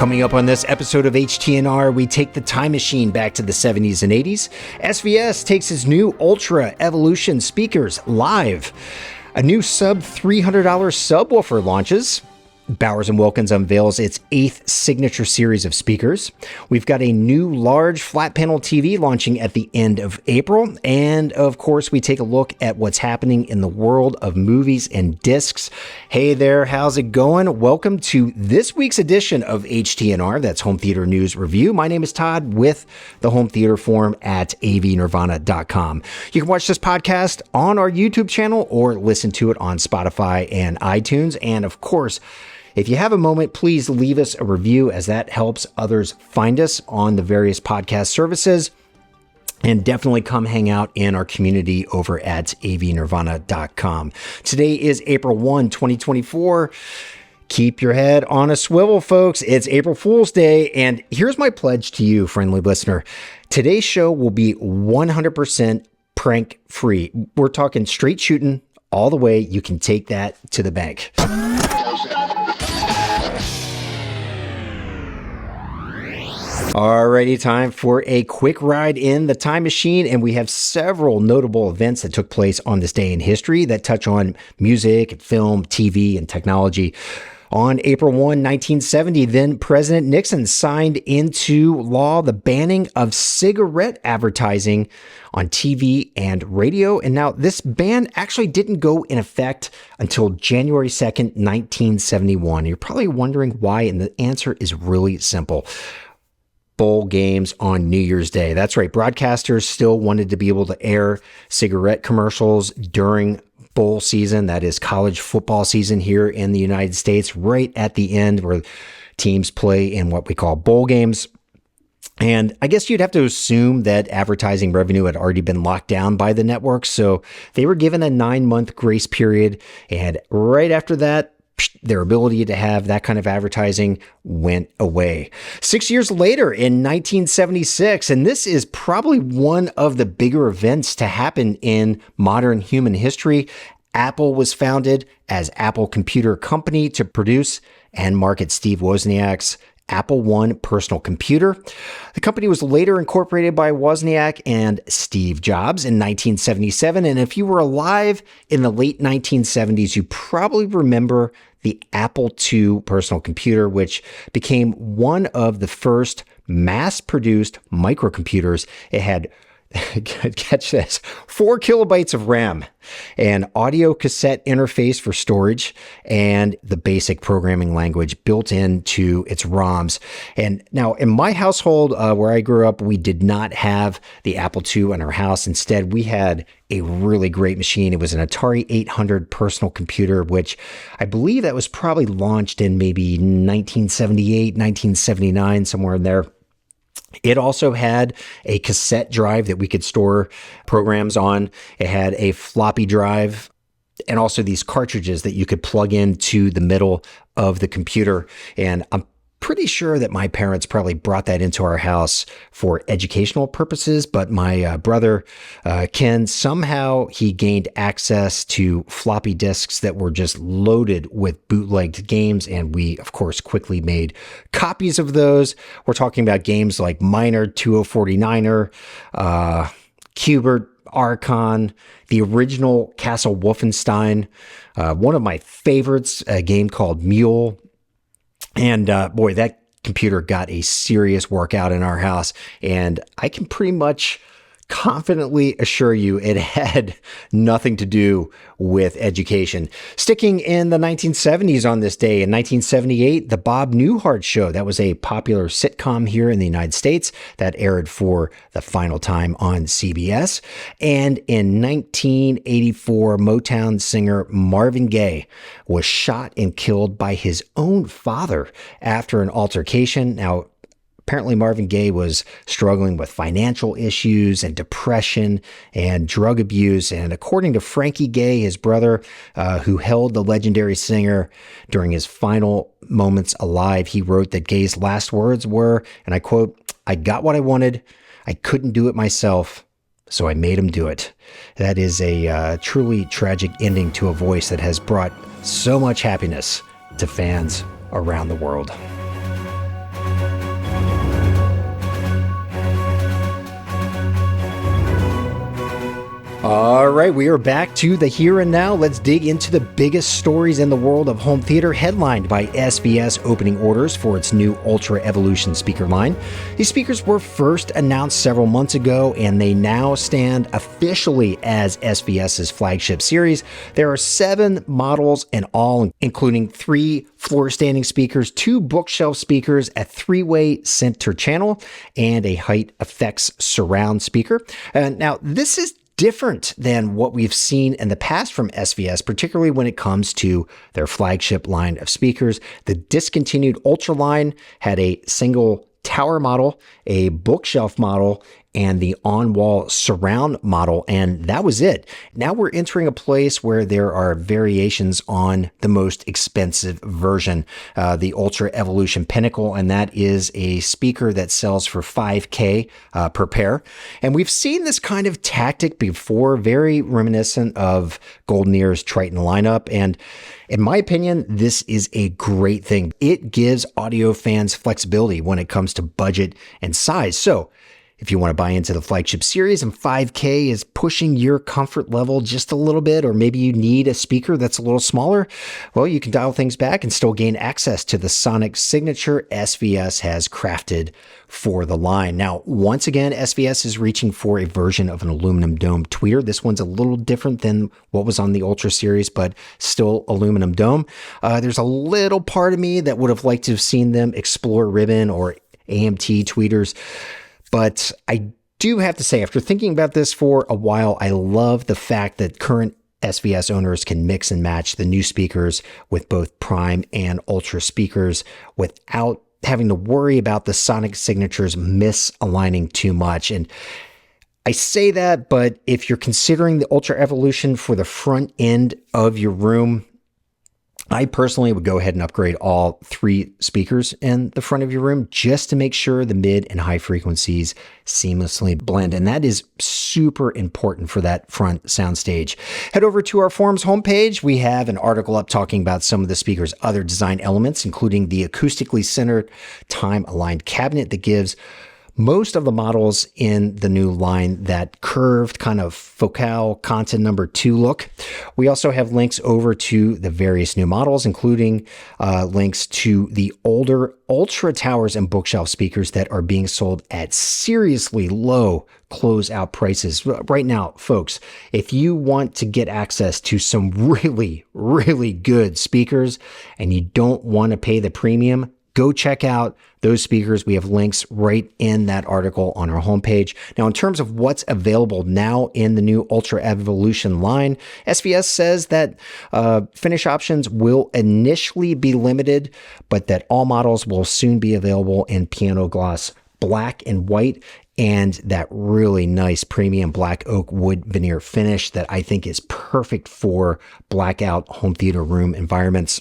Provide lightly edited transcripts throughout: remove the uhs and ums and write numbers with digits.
Coming up on this episode of HTNR, we take the time machine back to the 70s and 80s. SVS takes his new Ultra Evolution speakers live. A new sub $300 subwoofer launches. Bowers & Wilkins unveils its 8th signature series of speakers. We've got a new large flat panel TV launching at the end of April. And of course, we take a look at what's happening in the world of movies and discs. Hey there, how's it going? Welcome to this week's edition of HTNR, that's Home Theater News Review. My name is Todd with the Home Theater Forum at avnirvana.com. You can watch this podcast on our YouTube channel or listen to it on Spotify and iTunes. And of course, if you have a moment, please leave us a review as that helps others find us on the various podcast services. And definitely come hang out in our community over at avnirvana.com. Today is April 1, 2024. Keep your head on a swivel, folks. It's April Fool's Day. And here's my pledge to you, friendly listener. Today's show will be 100% prank free. We're talking straight shooting all the way. You can take that to the bank. Alrighty, time for a quick ride in the time machine, and we have several notable events that took place on this day in history that touch on music, film, TV, and technology. On April 1, 1970, then President Nixon signed into law the banning of cigarette advertising on TV and radio. And now this ban actually didn't go in effect until January 2nd, 1971. You're probably wondering why, and the answer is really simple. Bowl games on New Year's Day. That's right. Broadcasters still wanted to be able to air cigarette commercials during bowl season. That is college football season here in the United States, right at the end where teams play in what we call bowl games. And I guess you'd have to assume that advertising revenue had already been locked down by the network. So they were given a 9-month grace period. And right after that, their ability to have that kind of advertising went away. 6 years later, in 1976, and this is probably one of the bigger events to happen in modern human history, Apple was founded as Apple Computer Company to produce and market Steve Wozniak's Apple I personal computer. The company was later incorporated by Wozniak and Steve Jobs in 1977. And if you were alive in the late 1970s, you probably remember the Apple II personal computer, which became one of the first mass-produced microcomputers. It had, catch this, 4 kilobytes of RAM, an audio cassette interface for storage, and the basic programming language built into its ROMs. And now in my household, where I grew up, we did not have the Apple II in our house. Instead, we had a really great machine. It was an Atari 800 personal computer, which I believe that was probably launched in maybe 1978, 1979, somewhere in there. It also had a cassette drive that we could store programs on. It had a floppy drive and also these cartridges that you could plug into the middle of the computer. And I'm pretty sure that my parents probably brought that into our house for educational purposes, but my brother, Ken, somehow he gained access to floppy disks that were just loaded with bootlegged games, and we, of course, quickly made copies of those. We're talking about games like Miner, 2049er, Q*bert, Archon, the original Castle Wolfenstein, one of my favorites, a game called Mule. And boy, that computer got a serious workout in our house, and I can pretty much confidently assure you it had nothing to do with education. Sticking in the 1970s on this day, in 1978, The Bob Newhart Show. That was a popular sitcom here in the United States that aired for the final time on CBS. And in 1984, Motown singer Marvin Gaye was shot and killed by his own father after an altercation. Now, apparently, Marvin Gaye was struggling with financial issues and depression and drug abuse. And according to Frankie Gaye, his brother, who held the legendary singer during his final moments alive, he wrote that Gaye's last words were, and I quote, "I got what I wanted. I couldn't do it myself, so I made him do it." That is a truly tragic ending to a voice that has brought so much happiness to fans around the world. All right, we are back to the here and now. Let's dig into the biggest stories in the world of home theater, headlined by SVS opening orders for its new Ultra Evolution speaker line. These speakers were first announced several months ago, and they now stand officially as SVS's flagship series. There are 7 models in all, including 3 floor-standing speakers, 2 bookshelf speakers, a 3-way center channel, and a height effects surround speaker. Now, this is different than what we've seen in the past from SVS, particularly when it comes to their flagship line of speakers. The discontinued Ultra line had a single tower model, a bookshelf model, and the on-wall surround model, and that was it. Now we're entering a place where there are variations on the most expensive version, the Ultra Evolution Pinnacle, and that is a speaker that sells for $5,000 per pair. And we've seen this kind of tactic before, very reminiscent of Golden Ear's Triton lineup, and in my opinion, this is a great thing. It gives audio fans flexibility when it comes to budget and size. So if you want to buy into the flagship series and $5,000 is pushing your comfort level just a little bit, or maybe you need a speaker that's a little smaller, well, you can dial things back and still gain access to the sonic signature SVS has crafted for the line. Now, once again, SVS is reaching for a version of an aluminum dome tweeter. This one's a little different than what was on the Ultra series, but still aluminum dome. There's a little part of me that would have liked to have seen them explore ribbon or AMT tweeters. But I do have to say, after thinking about this for a while, I love the fact that current SVS owners can mix and match the new speakers with both Prime and Ultra speakers without having to worry about the sonic signatures misaligning too much. And I say that, but if you're considering the Ultra Evolution for the front end of your room, I personally would go ahead and upgrade all 3 speakers in the front of your room just to make sure the mid and high frequencies seamlessly blend. And that is super important for that front soundstage. Head over to our forums homepage. We have an article up talking about some of the speaker's other design elements, including the acoustically centered time-aligned cabinet that gives most of the models in the new line that curved kind of focal content number 2 look. We also have links over to the various new models, including links to the older Ultra towers and bookshelf speakers that are being sold at seriously low closeout prices. Right now, folks, if you want to get access to some really, really good speakers and you don't want to pay the premium, go check out those speakers. We have links right in that article on our homepage. Now, in terms of what's available now in the new Ultra Evolution line, SVS says that finish options will initially be limited, but that all models will soon be available in piano gloss black and white, and that really nice premium black oak wood veneer finish that I think is perfect for blackout home theater room environments.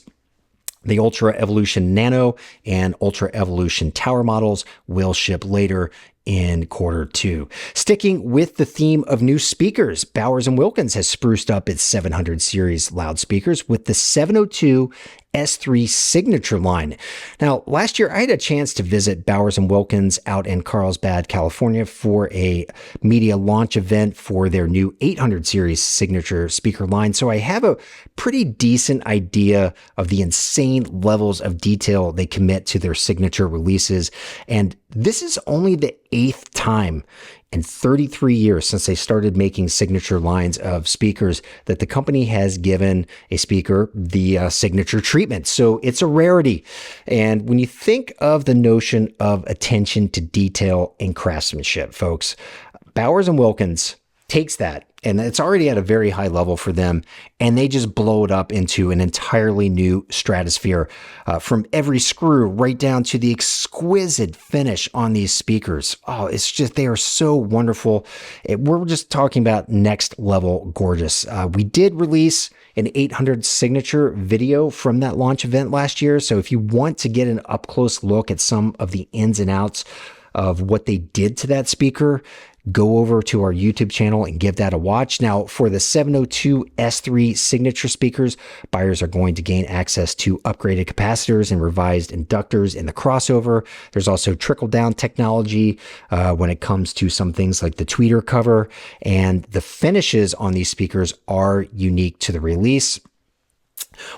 The Ultra Evolution Nano and Ultra Evolution Tower models will ship later in Q2. Sticking with the theme of new speakers, Bowers & Wilkins has spruced up its 700 series loudspeakers with the 702 S3 signature line. Now, last year I had a chance to visit Bowers & Wilkins out in Carlsbad, California for a media launch event for their new 800 series signature speaker line. So I have a pretty decent idea of the insane levels of detail they commit to their signature releases. And this is only the 8th time in 33 years since they started making signature lines of speakers that the company has given a speaker the signature treatment. So it's a rarity. And when you think of the notion of attention to detail and craftsmanship, folks, Bowers & Wilkins takes that, and it's already at a very high level for them, and they just blow it up into an entirely new stratosphere, from every screw right down to the exquisite finish on these speakers. Oh, it's just, they are so wonderful. We're just talking about next level gorgeous. We did release an 800 signature video from that launch event last year, so if you want to get an up close look at some of the ins and outs of what they did to that speaker, go over to our YouTube channel and give that a watch. Now, for the 702 S3 signature speakers, buyers are going to gain access to upgraded capacitors and revised inductors in the crossover. There's also trickle-down technology when it comes to some things like the tweeter cover, and the finishes on these speakers are unique to the release.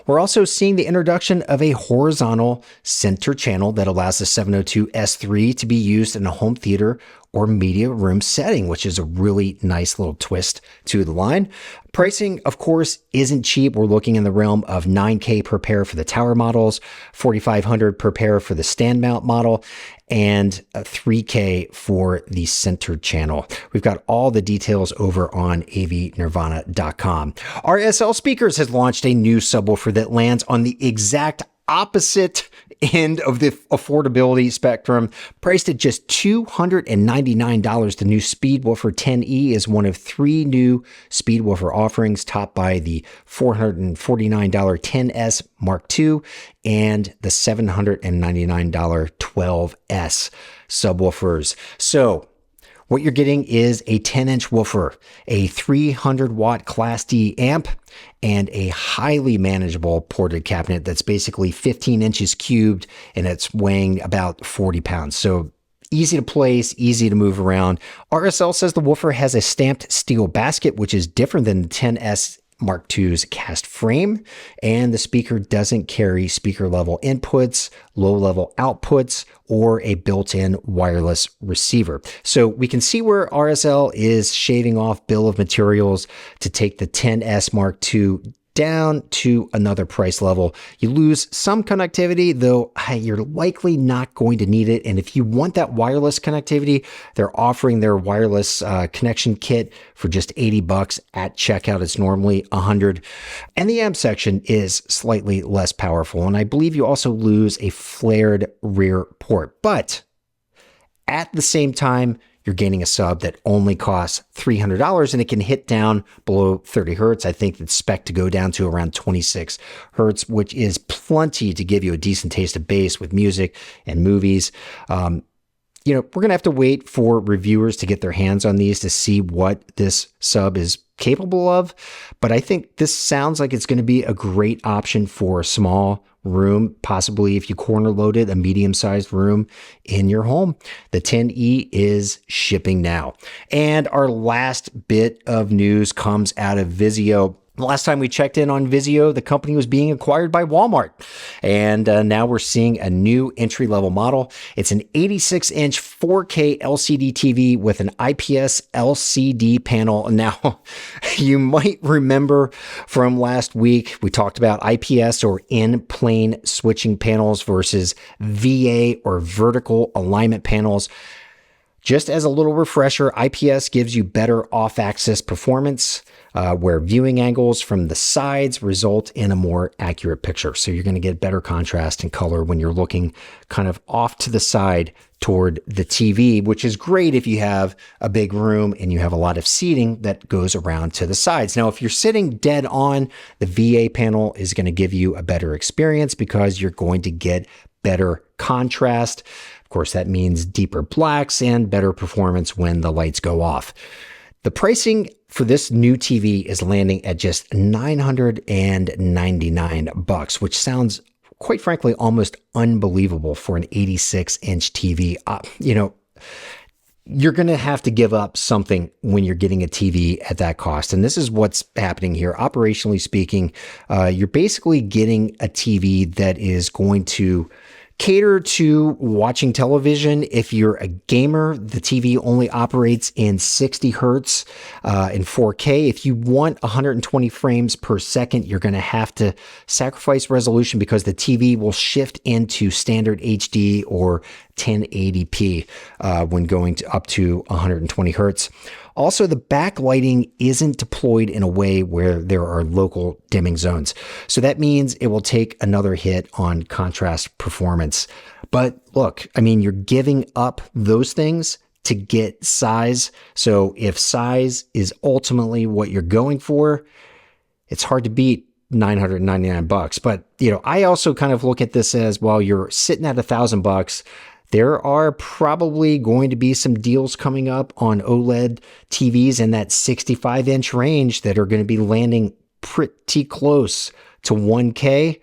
We're also seeing the introduction of a horizontal center channel that allows the 702 S3 to be used in a home theater or media room setting, which is a really nice little twist to the line. Pricing, of course, isn't cheap. We're looking in the realm of $9K per pair for the tower models, $4,500 per pair for the stand mount model, and $3K for the center channel. We've got all the details over on avnirvana.com. RSL Speakers has launched a new subwoofer that lands on the exact opposite end of the affordability spectrum. Priced at just $299, the new Speedwoofer 10E is one of 3 new Speedwoofer offerings, topped by the $449 10S Mark II and the $799 12S subwoofers. So what you're getting is a 10-inch woofer, a 300-watt Class D amp, and a highly manageable ported cabinet that's basically 15 inches cubed, and it's weighing about 40 pounds. So easy to place, easy to move around. RSL says the woofer has a stamped steel basket, which is different than the 10S Mark II's cast frame, and the speaker doesn't carry speaker level inputs, low level outputs, or a built-in wireless receiver. So we can see where RSL is shaving off bill of materials to take the 10S Mark II down to another price level. You lose some connectivity, though you're likely not going to need it. And if you want that wireless connectivity, they're offering their wireless connection kit for just $80 at checkout. It's normally $100. And the amp section is slightly less powerful. And I believe you also lose a flared rear port. But at the same time, you're gaining a sub that only costs $300, and it can hit down below 30 hertz. I think it's spec to go down to around 26 hertz, which is plenty to give you a decent taste of bass with music and movies. We're going to have to wait for reviewers to get their hands on these to see what this sub is capable of. But I think this sounds like it's going to be a great option for a small room, possibly if you corner loaded a medium-sized room in your home. The 10E is shipping now. And our last bit of news comes out of Vizio. Last time we checked in on Vizio, the company was being acquired by Walmart. And now we're seeing a new entry-level model. It's an 86-inch 4K LCD TV with an IPS LCD panel. Now, you might remember from last week, we talked about IPS or in-plane switching panels versus VA or vertical alignment panels. Just as a little refresher, IPS gives you better off-axis performance, where viewing angles from the sides result in a more accurate picture. So you're going to get better contrast and color when you're looking kind of off to the side toward the TV, which is great if you have a big room and you have a lot of seating that goes around to the sides. Now, if you're sitting dead on, the VA panel is going to give you a better experience because you're going to get better contrast. Of course, that means deeper blacks and better performance when the lights go off. The pricing for this new TV is landing at just $999, which sounds, quite frankly, almost unbelievable for an 86-inch TV. You're going to have to give up something when you're getting a TV at that cost. And this is what's happening here. Operationally speaking, you're basically getting a TV that is going to cater to watching television. If you're a gamer, the TV only operates in 60 hertz in 4K. If you want 120 frames per second, you're going to have to sacrifice resolution because the TV will shift into standard HD or 1080p when going up to 120 hertz. Also, the backlighting isn't deployed in a way where there are local dimming zones. So that means it will take another hit on contrast performance. But look, you're giving up those things to get size. So if size is ultimately what you're going for, it's hard to beat $999. But, I also kind of look at this as, well, you're sitting at $1,000. there are probably going to be some deals coming up on OLED TVs in that 65-inch range that are going to be landing pretty close to 1K.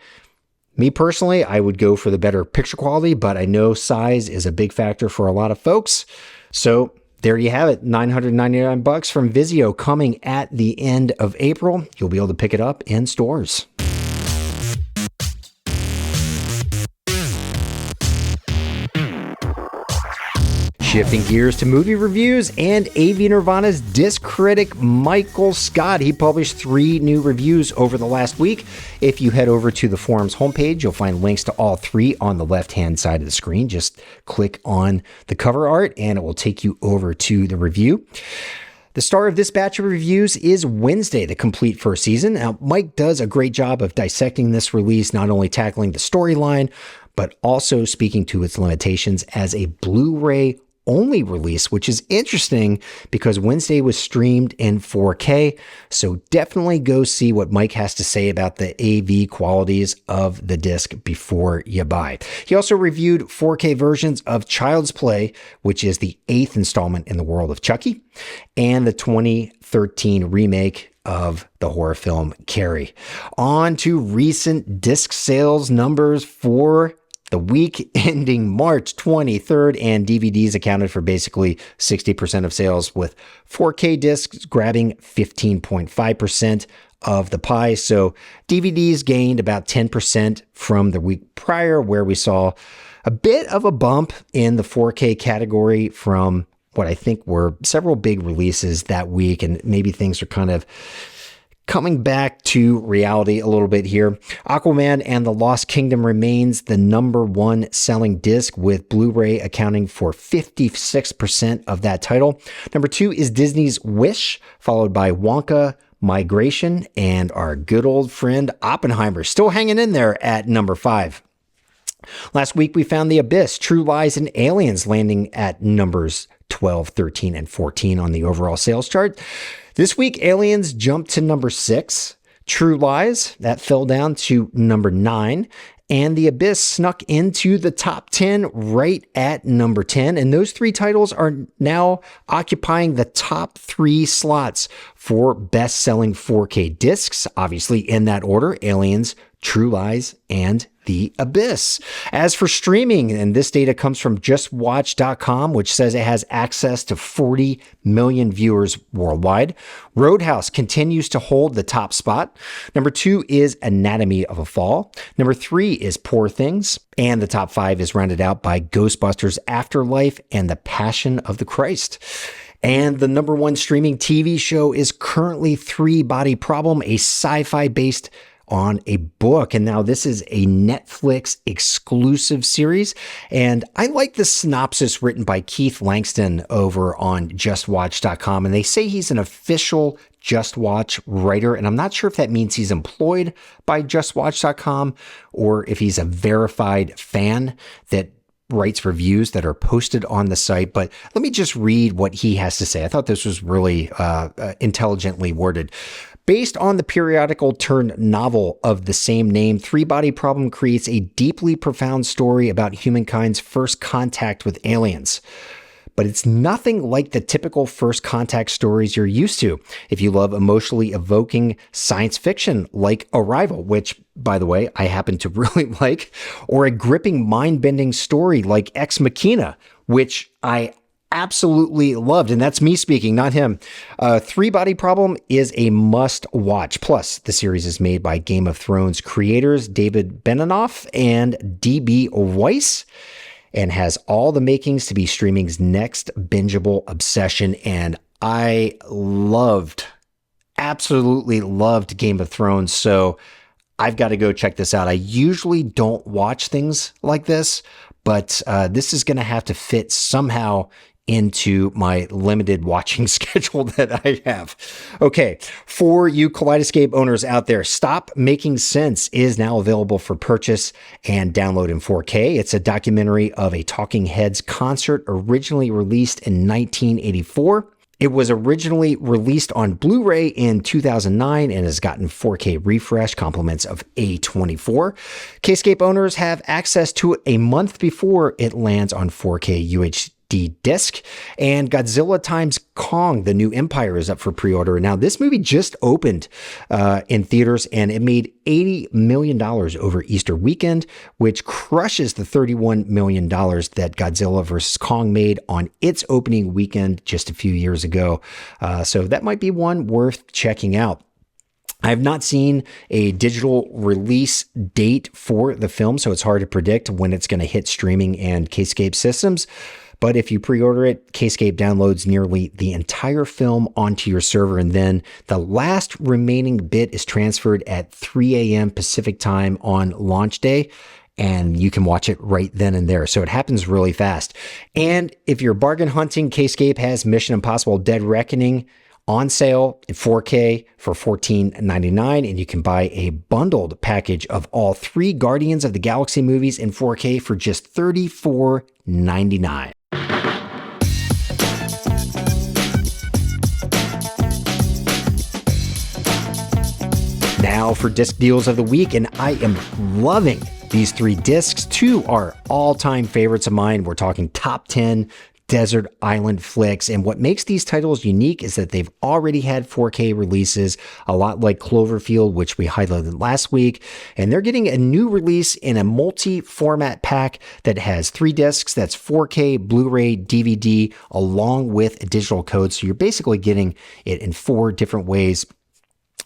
Me personally, I would go for the better picture quality, but I know size is a big factor for a lot of folks. So there you have it, $999 from Vizio coming at the end of April. You'll be able to pick it up in stores. Shifting gears to movie reviews and AV Nirvana's disc critic Michael Scott. He published 3 new reviews over the last week. If you head over to the forum's homepage, you'll find links to all 3 on the left-hand side of the screen. Just click on the cover art and it will take you over to the review. The star of this batch of reviews is Wednesday, the complete first season. Now, Mike does a great job of dissecting this release, not only tackling the storyline, but also speaking to its limitations as a Blu-ray only release, which is interesting because Wednesday was streamed in 4K. So definitely go see what Mike has to say about the AV qualities of the disc before you buy. He also reviewed 4K versions of Child's Play, which is the 8th installment in the world of Chucky, and the 2013 remake of the horror film Carrie. On to recent disc sales numbers for the week ending March 23rd, and DVDs accounted for basically 60% of sales, with 4K discs grabbing 15.5% of the pie. So DVDs gained about 10% from the week prior, where we saw a bit of a bump in the 4K category from what I think were several big releases that week, and maybe things are kind of coming back to reality a little bit here. Aquaman and the Lost Kingdom remains the number 1 selling disc, with Blu-ray accounting for 56% of that title. Number 2 is Disney's Wish, followed by Wonka, Migration, and our good old friend Oppenheimer, still hanging in there at number 5. Last week, we found The Abyss, True Lies, and Aliens landing at numbers 12, 13, and 14 on the overall sales chart. This week, Aliens jumped to number 6. True Lies, that fell down to number 9. And The Abyss snuck into the top 10 right at number 10. And those 3 titles are now occupying the top 3 slots for best-selling 4K discs. Obviously, in that order: Aliens, True Lies, and The Abyss. As for streaming, and this data comes from JustWatch.com, which says it has access to 40 million viewers worldwide, Roadhouse continues to hold the top spot. Number 2 is Anatomy of a Fall. Number 3 is Poor Things. And the top 5 is rounded out by Ghostbusters Afterlife and The Passion of the Christ. And the number 1 streaming TV show is currently Three Body Problem, a sci-fi based on a book. And now this is a Netflix exclusive series. And I like the synopsis written by Keith Langston over on JustWatch.com. And they say he's an official Just Watch writer. And I'm not sure if that means he's employed by JustWatch.com or if he's a verified fan that writes reviews that are posted on the site. But let me just read what he has to say. I thought this was really intelligently worded. Based on the periodical turned novel of the same name, Three Body Problem creates a deeply profound story about humankind's first contact with aliens. But it's nothing like the typical first contact stories you're used to. If you love emotionally evoking science fiction like Arrival, which, by the way, I happen to really like, or a gripping mind-bending story like Ex Machina, which I absolutely loved, and that's me speaking, not him. Three Body Problem is a must watch. Plus, the series is made by Game of Thrones creators David Benioff and D.B. Weiss, and has all the makings to be streaming's next bingeable obsession. And I absolutely loved Game of Thrones, so I've got to go check this out. I usually don't watch things like this, but this is going to have to fit somehow into my limited watching schedule that I have. Okay, for you Kaleidoscape owners out there, Stop Making Sense is now available for purchase and download in 4K. It's a documentary of a Talking Heads concert originally released in 1984. It was originally released on Blu-ray in 2009 and has gotten 4K refresh, compliments of A24. Kscape owners have access to it a month before it lands on 4K UHD disc, and Godzilla x Kong: The New Empire is up for pre-order. Now, this movie just opened in theaters, and it made $80 million over Easter weekend, which crushes the $31 million that Godzilla vs. Kong made on its opening weekend just a few years ago. So that might be one worth checking out. I have not seen a digital release date for the film, so it's hard to predict when it's going to hit streaming and Kscape systems. But if you pre-order it, Kscape downloads nearly the entire film onto your server, and then the last remaining bit is transferred at 3 a.m. Pacific time on launch day, and you can watch it right then and there. So it happens really fast. And if you're bargain hunting, Kscape has Mission Impossible: Dead Reckoning on sale in 4K for $14.99, and you can buy a bundled package of all 3 Guardians of the Galaxy movies in 4K for just $34.99. Now for disc deals of the week, and I am loving these 3 discs. 2 are all-time favorites of mine. We're talking top 10 desert island flicks, and what makes these titles unique is that they've already had 4K releases, a lot like Cloverfield, which we highlighted last week, and they're getting a new release in a multi-format pack that has 3 discs. That's 4K, Blu-ray, DVD, along with a digital code, so you're basically getting it in 4 different ways.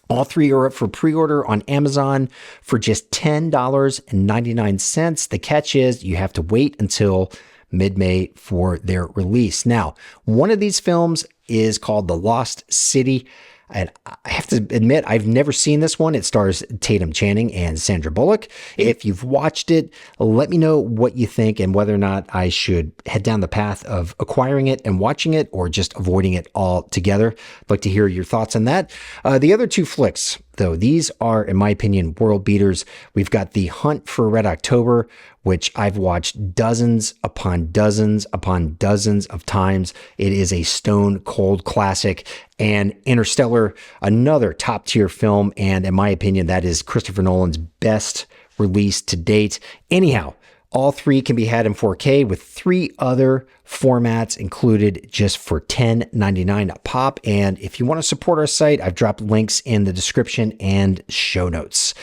All 3 are up for pre-order on Amazon for just $10.99. The catch is you have to wait until mid-May for their release. Now, one of these films is called The Lost City. And I have to admit, I've never seen this one. It stars Tatum Channing and Sandra Bullock. If you've watched it, let me know what you think and whether or not I should head down the path of acquiring it and watching it or just avoiding it altogether. I'd like to hear your thoughts on that. The other 2 flicks, though, these are, in my opinion, world beaters. We've got The Hunt for Red October, which I've watched dozens upon dozens upon dozens of times. It is a stone cold classic. And Interstellar, another top tier film. And in my opinion, that is Christopher Nolan's best release to date. Anyhow, all 3 can be had in 4K with 3 other formats included just for $10.99 a pop. And if you want to support our site, I've dropped links in the description and show notes.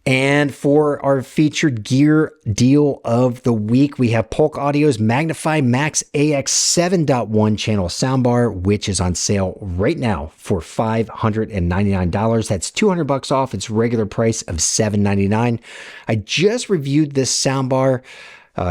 And for our featured gear deal of the week, we have Polk Audio's Magnify Max AX 7.1 channel soundbar, which is on sale right now for $599. That's $200 off its regular price of $799. I just reviewed this soundbar.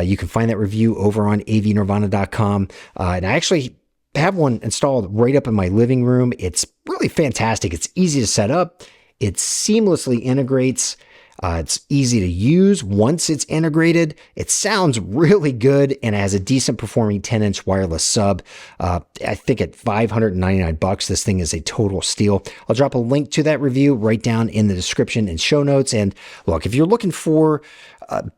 You can find that review over on avnirvana.com. And I actually have one installed right up in my living room. It's really fantastic. It's easy to set up. It seamlessly integrates. It's easy to use once it's integrated. It sounds really good and has a decent performing 10-inch wireless sub. I think at $599, this thing is a total steal. I'll drop a link to that review right down in the description and show notes. And look, if you're looking for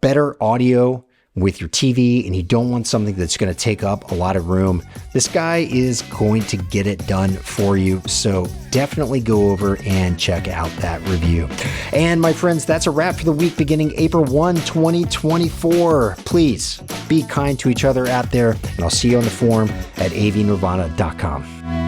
better audio with your TV and you don't want something that's going to take up a lot of room, this guy is going to get it done for you. So definitely go over and check out that review. And my friends, that's a wrap for the week beginning April 1, 2024. Please be kind to each other out there, and I'll see you on the forum at avnirvana.com.